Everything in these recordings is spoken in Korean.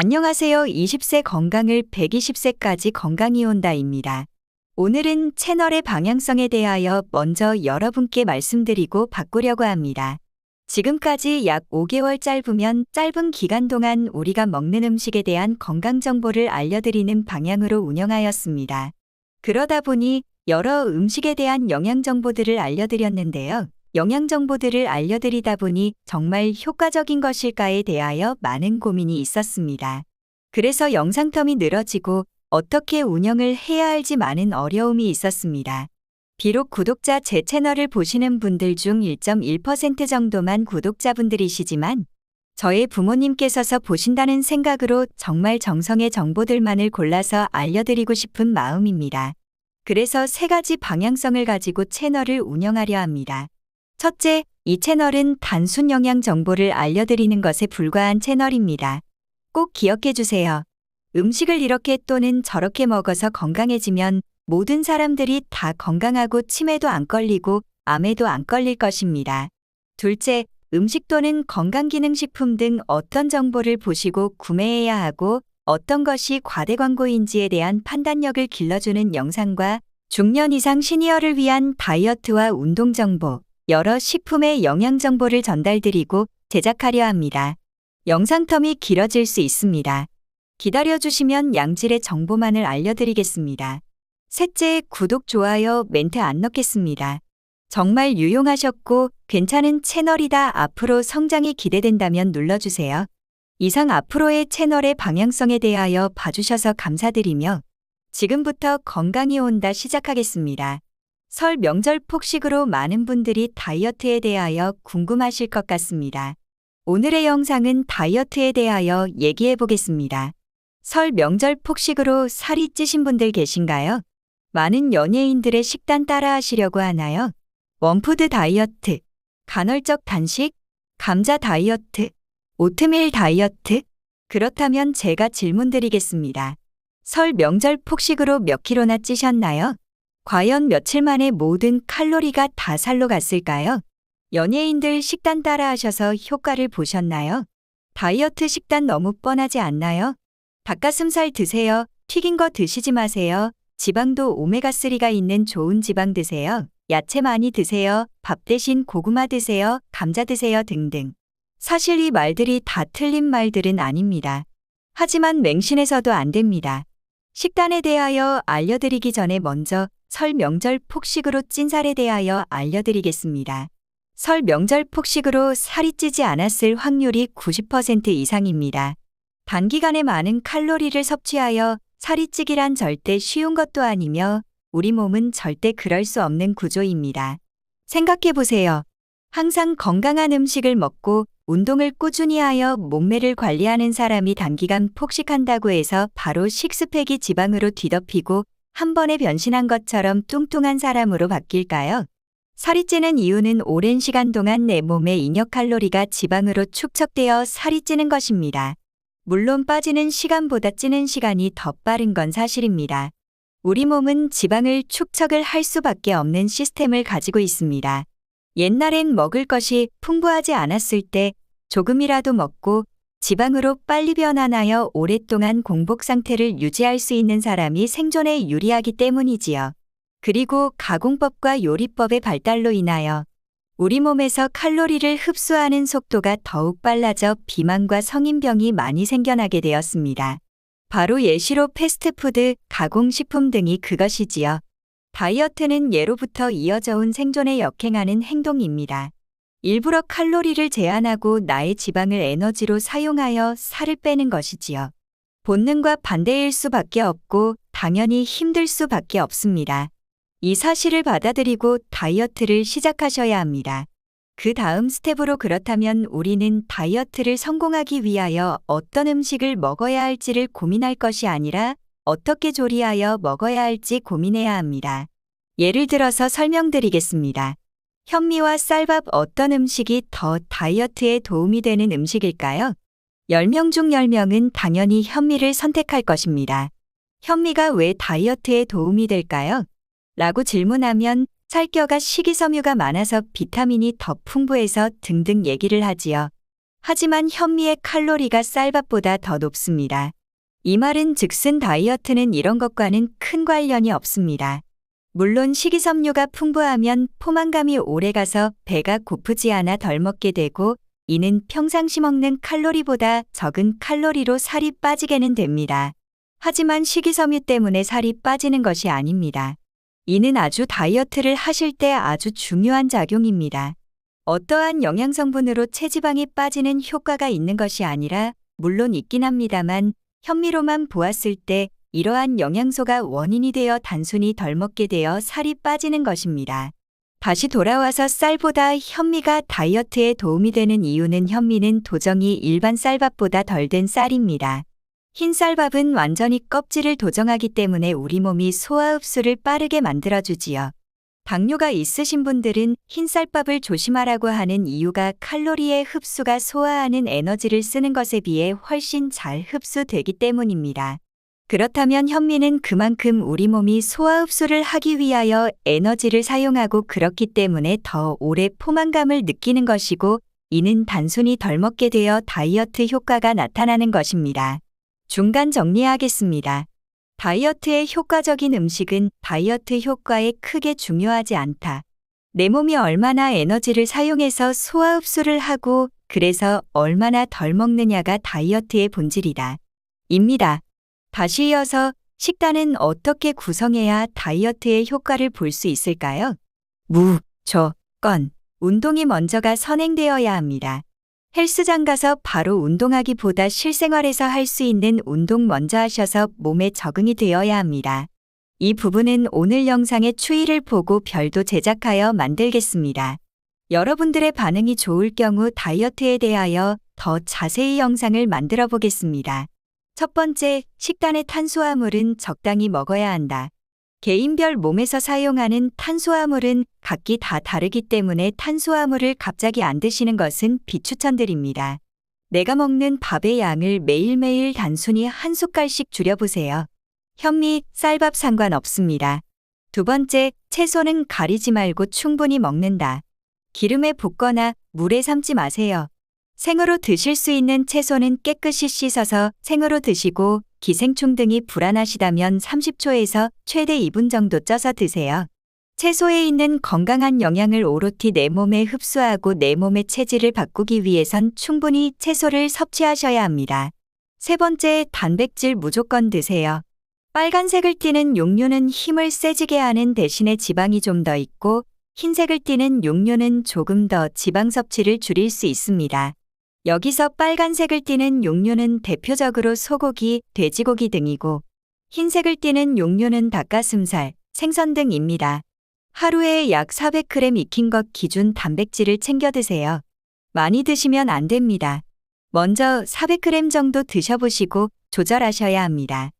안녕하세요. 20세 건강을 120세까지 건강히 온다입니다. 오늘은 채널의 방향성에 대하여 먼저 여러분께 말씀드리고 바꾸려고 합니다. 지금까지 약 5개월 짧은 기간 동안 우리가 먹는 음식에 대한 건강 정보를 알려드리는 방향으로 운영하였습니다. 그러다 보니 여러 음식에 대한 영양 정보들을 알려드렸는데요. 영양 정보들을 알려드리다 보니 정말 효과적인 것일까에 대하여 많은 고민이 있었습니다. 그래서 영상 텀이 늘어지고 어떻게 운영을 해야 할지 많은 어려움이 있었습니다. 비록 구독자 제 채널을 보시는 분들 중 1.1% 정도만 구독자분들이시지만 저의 부모님께서서 보신다는 생각으로 정말 정성의 정보들만을 골라서 알려드리고 싶은 마음입니다. 그래서 3가지 방향성을 가지고 채널을 운영하려 합니다. 첫째, 이 채널은 단순 영양 정보를 알려드리는 것에 불과한 채널입니다. 꼭 기억해 주세요. 음식을 이렇게 또는 저렇게 먹어서 건강해지면 모든 사람들이 다 건강하고 치매도 안 걸리고 암에도 안 걸릴 것입니다. 둘째, 음식 또는 건강기능식품 등 어떤 정보를 보시고 구매해야 하고 어떤 것이 과대 광고인지에 대한 판단력을 길러주는 영상과 중년 이상 시니어를 위한 다이어트와 운동 정보, 여러 식품의 영양 정보를 전달드리고 제작하려 합니다. 영상 텀이 길어질 수 있습니다. 기다려주시면 양질의 정보만을 알려드리겠습니다. 셋째, 구독, 좋아요, 멘트 안 넣겠습니다. 정말 유용하셨고 괜찮은 채널이다. 앞으로 성장이 기대된다면 눌러주세요. 이상 앞으로의 채널의 방향성에 대하여 봐주셔서 감사드리며 지금부터 건강이 온다 시작하겠습니다. 설 명절 폭식으로 많은 분들이 다이어트에 대하여 궁금하실 것 같습니다. 오늘의 영상은 다이어트에 대하여 얘기해 보겠습니다. 설 명절 폭식으로 살이 찌신 분들 계신가요? 많은 연예인들의 식단 따라 하시려고 하나요? 원푸드 다이어트, 간헐적 단식, 감자 다이어트, 오트밀 다이어트? 그렇다면 제가 질문 드리겠습니다. 설 명절 폭식으로 몇 킬로나 찌셨나요? 과연 며칠 만에 모든 칼로리가 다 살로 갔을까요? 연예인들 식단 따라 하셔서 효과를 보셨나요? 다이어트 식단 너무 뻔하지 않나요? 닭가슴살 드세요. 튀긴 거 드시지 마세요. 지방도 오메가3가 있는 좋은 지방 드세요. 야채 많이 드세요. 밥 대신 고구마 드세요. 감자 드세요 등등. 사실 이 말들이 다 틀린 말들은 아닙니다. 하지만 맹신해서도 안 됩니다. 식단에 대하여 알려드리기 전에 먼저 설 명절 폭식으로 찐 살에 대하여 알려드리겠습니다. 설 명절 폭식으로 살이 찌지 않았을 확률이 90% 이상입니다. 단기간에 많은 칼로리를 섭취하여 살이 찌기란 절대 쉬운 것도 아니며 우리 몸은 절대 그럴 수 없는 구조입니다. 생각해 보세요. 항상 건강한 음식을 먹고 운동을 꾸준히 하여 몸매를 관리하는 사람이 단기간 폭식한다고 해서 바로 식스팩이 지방으로 뒤덮이고 한 번에 변신한 것처럼 뚱뚱한 사람으로 바뀔까요? 살이 찌는 이유는 오랜 시간 동안 내 몸의 잉여 칼로리가 지방으로 축적되어 살이 찌는 것입니다. 물론 빠지는 시간보다 찌는 시간이 더 빠른 건 사실입니다. 우리 몸은 지방을 축적을 할 수밖에 없는 시스템을 가지고 있습니다. 옛날엔 먹을 것이 풍부하지 않았을 때 조금이라도 먹고 지방으로 빨리 변환하여 오랫동안 공복 상태를 유지할 수 있는 사람이 생존에 유리하기 때문이지요. 그리고 가공법과 요리법의 발달로 인하여 우리 몸에서 칼로리를 흡수하는 속도가 더욱 빨라져 비만과 성인병이 많이 생겨나게 되었습니다. 바로 예시로 패스트푸드, 가공식품 등이 그것이지요. 다이어트는 예로부터 이어져 온 생존에 역행하는 행동입니다. 일부러 칼로리를 제한하고 나의 지방을 에너지로 사용하여 살을 빼는 것이지요. 본능과 반대일 수밖에 없고 당연히 힘들 수밖에 없습니다. 이 사실을 받아들이고 다이어트를 시작하셔야 합니다. 그 다음 스텝으로 그렇다면 우리는 다이어트를 성공하기 위하여 어떤 음식을 먹어야 할지를 고민할 것이 아니라 어떻게 조리하여 먹어야 할지 고민해야 합니다. 예를 들어서 설명드리겠습니다. 현미와 쌀밥 어떤 음식이 더 다이어트에 도움이 되는 음식일까요? 10명 중 10명은 당연히 현미를 선택할 것입니다. 현미가 왜 다이어트에 도움이 될까요? 라고 질문하면 쌀겨가 식이섬유가 많아서 비타민이 더 풍부해서 등등 얘기를 하지요. 하지만 현미의 칼로리가 쌀밥보다 더 높습니다. 이 말은 즉슨 다이어트는 이런 것과는 큰 관련이 없습니다. 물론 식이섬유가 풍부하면 포만감이 오래가서 배가 고프지 않아 덜 먹게 되고 이는 평상시 먹는 칼로리보다 적은 칼로리로 살이 빠지게는 됩니다. 하지만 식이섬유 때문에 살이 빠지는 것이 아닙니다. 이는 아주 다이어트를 하실 때 아주 중요한 작용입니다. 어떠한 영양성분으로 체지방이 빠지는 효과가 있는 것이 아니라 물론 있긴 합니다만 현미로만 보았을 때 이러한 영양소가 원인이 되어 단순히 덜 먹게 되어 살이 빠지는 것입니다. 다시 돌아와서 쌀보다 현미가 다이어트에 도움이 되는 이유는 현미는 도정이 일반 쌀밥보다 덜 된 쌀입니다. 흰 쌀밥은 완전히 껍질을 도정하기 때문에 우리 몸이 소화 흡수를 빠르게 만들어주지요. 당뇨가 있으신 분들은 흰 쌀밥을 조심하라고 하는 이유가 칼로리의 흡수가 소화하는 에너지를 쓰는 것에 비해 훨씬 잘 흡수되기 때문입니다. 그렇다면 현미는 그만큼 우리 몸이 소화 흡수를 하기 위하여 에너지를 사용하고 그렇기 때문에 더 오래 포만감을 느끼는 것이고 이는 단순히 덜 먹게 되어 다이어트 효과가 나타나는 것입니다. 중간 정리하겠습니다. 다이어트의 효과적인 음식은 다이어트 효과에 크게 중요하지 않다. 내 몸이 얼마나 에너지를 사용해서 소화 흡수를 하고 그래서 얼마나 덜 먹느냐가 다이어트의 본질이다. 입니다. 다시 이어서 식단은 어떻게 구성해야 다이어트의 효과를 볼 수 있을까요? 무조건 운동이 먼저가 선행되어야 합니다. 헬스장 가서 바로 운동하기보다 실생활에서 할 수 있는 운동 먼저 하셔서 몸에 적응이 되어야 합니다. 이 부분은 오늘 영상의 추이를 보고 별도 제작하여 만들겠습니다. 여러분들의 반응이 좋을 경우 다이어트에 대하여 더 자세히 영상을 만들어 보겠습니다. 첫 번째, 식단의 탄수화물은 적당히 먹어야 한다. 개인별 몸에서 사용하는 탄수화물은 각기 다 다르기 때문에 탄수화물을 갑자기 안 드시는 것은 비추천드립니다. 내가 먹는 밥의 양을 매일매일 단순히 한 숟갈씩 줄여보세요. 현미, 쌀밥 상관없습니다. 두 번째, 채소는 가리지 말고 충분히 먹는다. 기름에 볶거나 물에 삶지 마세요. 생으로 드실 수 있는 채소는 깨끗이 씻어서 생으로 드시고 기생충 등이 불안하시다면 30초에서 최대 2분 정도 쪄서 드세요. 채소에 있는 건강한 영양을 오롯이 내 몸에 흡수하고 내 몸의 체질을 바꾸기 위해선 충분히 채소를 섭취하셔야 합니다. 세 번째, 단백질 무조건 드세요. 빨간색을 띠는 육류는 힘을 세지게 하는 대신에 지방이 좀 더 있고 흰색을 띠는 육류는 조금 더 지방 섭취를 줄일 수 있습니다. 여기서 빨간색을 띠는 육류는 대표적으로 소고기, 돼지고기 등이고 흰색을 띠는 육류는 닭가슴살, 생선 등입니다. 하루에 약 400g 익힌 것 기준 단백질을 챙겨 드세요. 많이 드시면 안 됩니다. 먼저 400g 정도 드셔보시고 조절하셔야 합니다.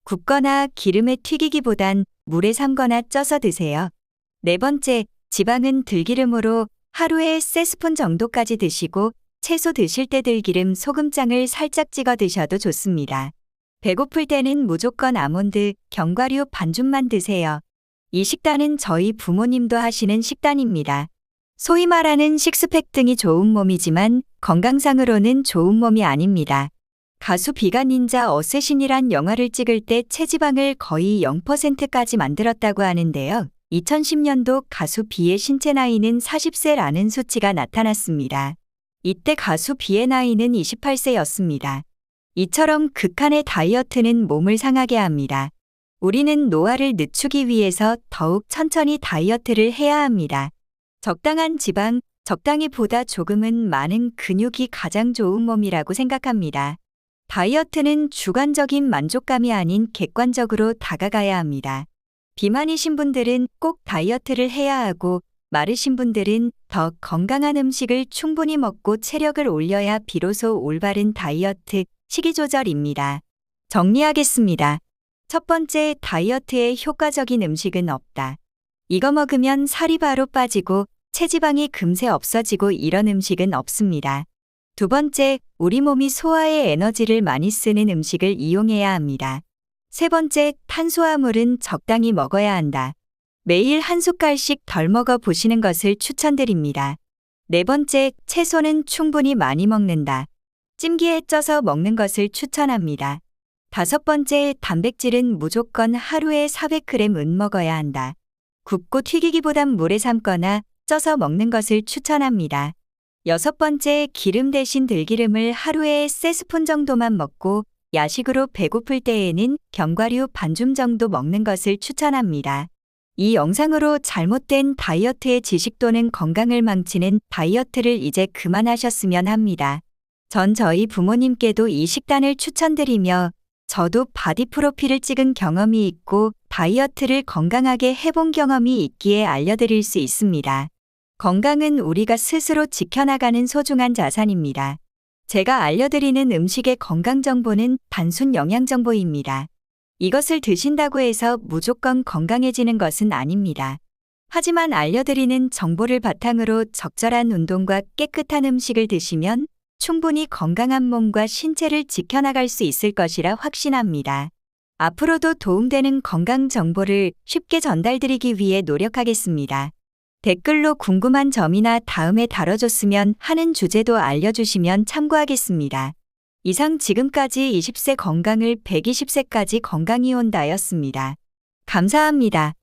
굽거나 기름에 튀기기보단 물에 삶거나 쪄서 드세요. 네 번째, 지방은 들기름으로 하루에 3스푼 정도까지 드시고 채소 드실 때 들기름 소금장을 살짝 찍어 드셔도 좋습니다. 배고플 때는 무조건 아몬드, 견과류 반줌만 드세요. 이 식단은 저희 부모님도 하시는 식단입니다. 소위 말하는 식스팩 등이 좋은 몸이지만 건강상으로는 좋은 몸이 아닙니다. 가수 비가 닌자 어쌔신이란 영화를 찍을 때 체지방을 거의 0%까지 만들었다고 하는데요. 2010년도 가수 비의 신체 나이는 40세라는 수치가 나타났습니다. 이때 가수 비의 나이는 28세였습니다. 이처럼 극한의 다이어트는 몸을 상하게 합니다. 우리는 노화를 늦추기 위해서 더욱 천천히 다이어트를 해야 합니다. 적당한 지방, 적당히 보다 조금은 많은 근육이 가장 좋은 몸이라고 생각합니다. 다이어트는 주관적인 만족감이 아닌 객관적으로 다가가야 합니다. 비만이신 분들은 꼭 다이어트를 해야 하고 마르신 분들은 더 건강한 음식을 충분히 먹고 체력을 올려야 비로소 올바른 다이어트, 식이 조절입니다. 정리하겠습니다. 첫 번째, 다이어트에 효과적인 음식은 없다. 이거 먹으면 살이 바로 빠지고 체지방이 금세 없어지고 이런 음식은 없습니다. 두 번째, 우리 몸이 소화에 에너지를 많이 쓰는 음식을 이용해야 합니다. 세 번째, 탄수화물은 적당히 먹어야 한다. 매일 한 숟갈씩 덜 먹어 보시는 것을 추천드립니다. 네 번째, 채소는 충분히 많이 먹는다. 찜기에 쪄서 먹는 것을 추천합니다. 다섯 번째, 단백질은 무조건 하루에 400g 은 먹어야 한다. 굽고 튀기기보단 물에 삶거나 쪄서 먹는 것을 추천합니다. 여섯 번째, 기름 대신 들기름을 하루에 3스푼 정도만 먹고 야식으로 배고플 때에는 견과류 반줌 정도 먹는 것을 추천합니다. 이 영상으로 잘못된 다이어트의 지식 또는 건강을 망치는 다이어트를 이제 그만하셨으면 합니다. 전 저희 부모님께도 이 식단을 추천드리며 저도 바디 프로필을 찍은 경험이 있고 다이어트를 건강하게 해본 경험이 있기에 알려드릴 수 있습니다. 건강은 우리가 스스로 지켜나가는 소중한 자산입니다. 제가 알려드리는 음식의 건강 정보는 단순 영양 정보입니다. 이것을 드신다고 해서 무조건 건강해지는 것은 아닙니다. 하지만 알려드리는 정보를 바탕으로 적절한 운동과 깨끗한 음식을 드시면 충분히 건강한 몸과 신체를 지켜나갈 수 있을 것이라 확신합니다. 앞으로도 도움되는 건강 정보를 쉽게 전달드리기 위해 노력하겠습니다. 댓글로 궁금한 점이나 다음에 다뤄줬으면 하는 주제도 알려주시면 참고하겠습니다. 이상 지금까지 20세 건강을 120세까지 건강히 온다였습니다. 감사합니다.